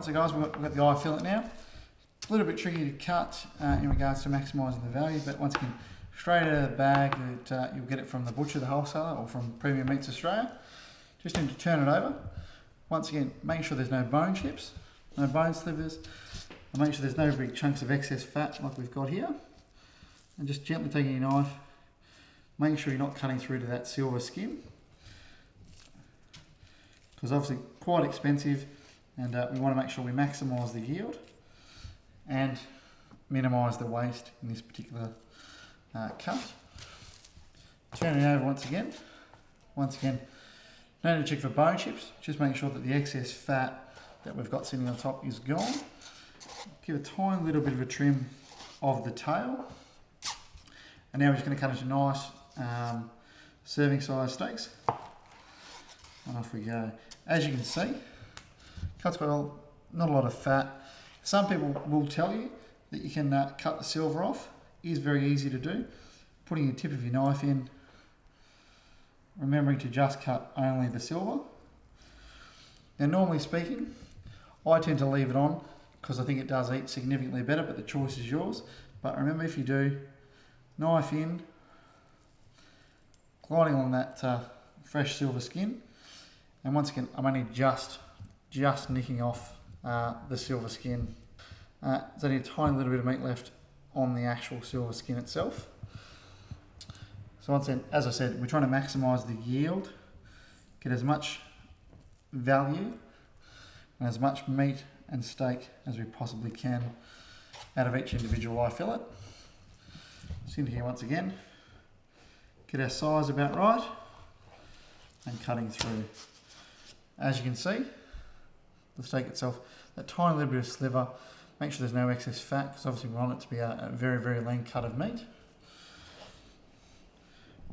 Alright, so guys, we've got the eye fillet now. A little bit tricky to cut in regards to maximising the value, but once again, straight out of the bag that you'll get it from the butcher, the wholesaler, or from Premium Meats Australia. Just need to turn it over. Once again, make sure there's no bone chips, no bone slivers, and make sure there's no big chunks of excess fat like we've got here. And just gently taking your knife, making sure you're not cutting through to that silver skin, because obviously quite expensive, and we want to make sure we maximise the yield and minimise the waste in this particular cut. Turn it over once again. No need to check for bone chips, just make sure that the excess fat that we've got sitting on top is gone. Give a tiny little bit of a trim of the tail. And now we're just going to cut into nice serving size steaks. And off we go. As you can see, cuts well, not a lot of fat. Some people will tell you that you can cut the silver off. It is very easy to do. Putting the tip of your knife in, remembering to just cut only the silver. Now normally speaking, I tend to leave it on because I think it does eat significantly better, but the choice is yours. But remember, if you do, knife in, gliding along that fresh silver skin, and once again, I'm only just nicking off the silver skin. There's only a tiny little bit of meat left on the actual silver skin itself. So once again, as I said, we're trying to maximise the yield, get as much value and as much meat and steak as we possibly can out of each individual eye fillet. Just into here once again, get our size about right and cutting through. As you can see, the steak itself, that tiny little bit of sliver, make sure there's no excess fat because obviously we want it to be a very, very lean cut of meat.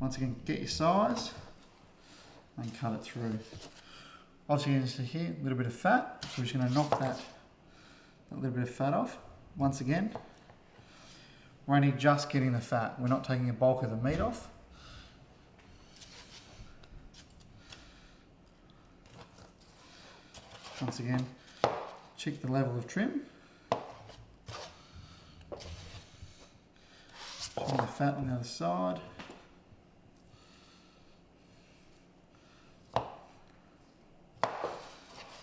Once again, get your size and cut it through. Obviously you can see here, a little bit of fat, so we're just going to knock that little bit of fat off. Once again, we're only just getting the fat, we're not taking a bulk of the meat off. Once again, check the level of trim. Trim the fat on the other side.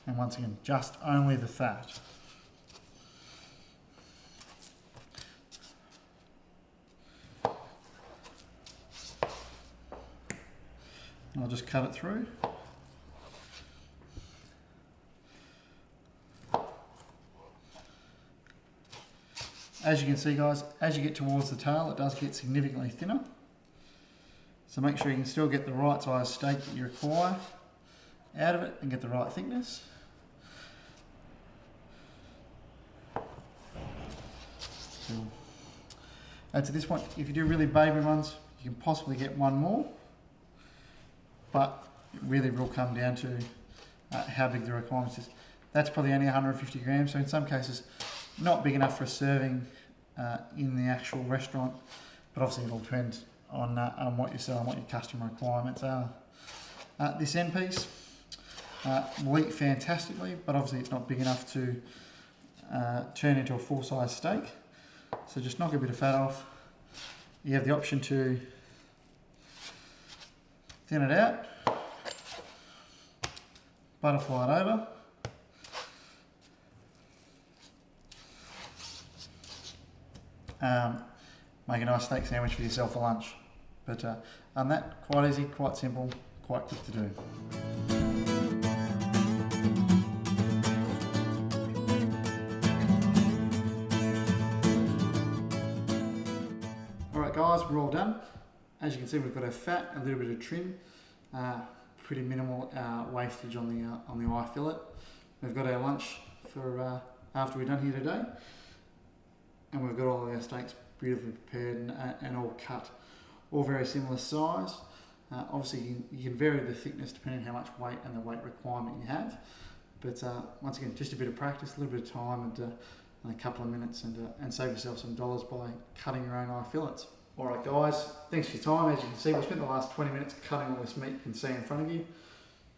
And once again, just only the fat. And I'll just cut it through. As you can see guys, as you get towards the tail, it does get significantly thinner. So make sure you can still get the right size steak that you require out of it and get the right thickness. To this point, if you do really baby ones, you can possibly get one more, but it really will come down to how big the requirements is. That's probably only 150 grams, so in some cases, not big enough for a serving in the actual restaurant, but obviously it all depends on what you sell and what your customer requirements are. This end piece will eat fantastically, but obviously it's not big enough to turn into a full-size steak. So just knock a bit of fat off. You have the option to thin it out, butterfly it over, make a nice steak sandwich for yourself for lunch. But on that, quite easy, quite simple, quite quick to do. Alright guys, we're all done. As you can see, we've got our fat, a little bit of trim, pretty minimal wastage on the eye fillet. We've got our lunch for after we're done here today, and we've got all of our steaks beautifully prepared and all cut, all very similar size. Obviously you can vary the thickness depending on how much weight and the weight requirement you have, but once again, just a bit of practice, a little bit of time and a couple of minutes, and save yourself some dollars by cutting your own eye fillets. Alright guys, thanks for your time. As you can see, we spent the last 20 minutes cutting all this meat you can see in front of you.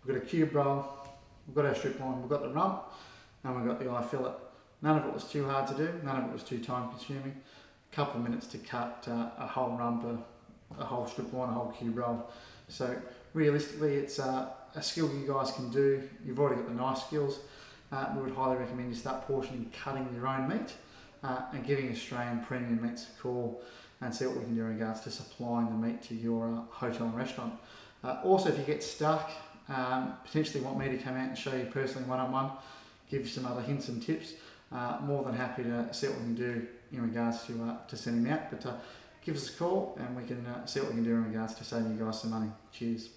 We've got a cube roll, we've got our strip line, we've got the rump, and we've got the eye fillet. None of it was too hard to do, none of it was too time consuming. A couple of minutes to cut a whole rump, a whole strip loin, a whole cube roll. So realistically, it's a skill you guys can do. You've already got the knife skills. We would highly recommend you start portioning, cutting your own meat, and giving Australian premium meats a call and see what we can do in regards to supplying the meat to your hotel and restaurant. Also, if you get stuck, potentially want me to come out and show you personally one-on-one, give you some other hints and tips, more than happy to see what we can do in regards to sending them out. But give us a call and we can see what we can do in regards to saving you guys some money. Cheers.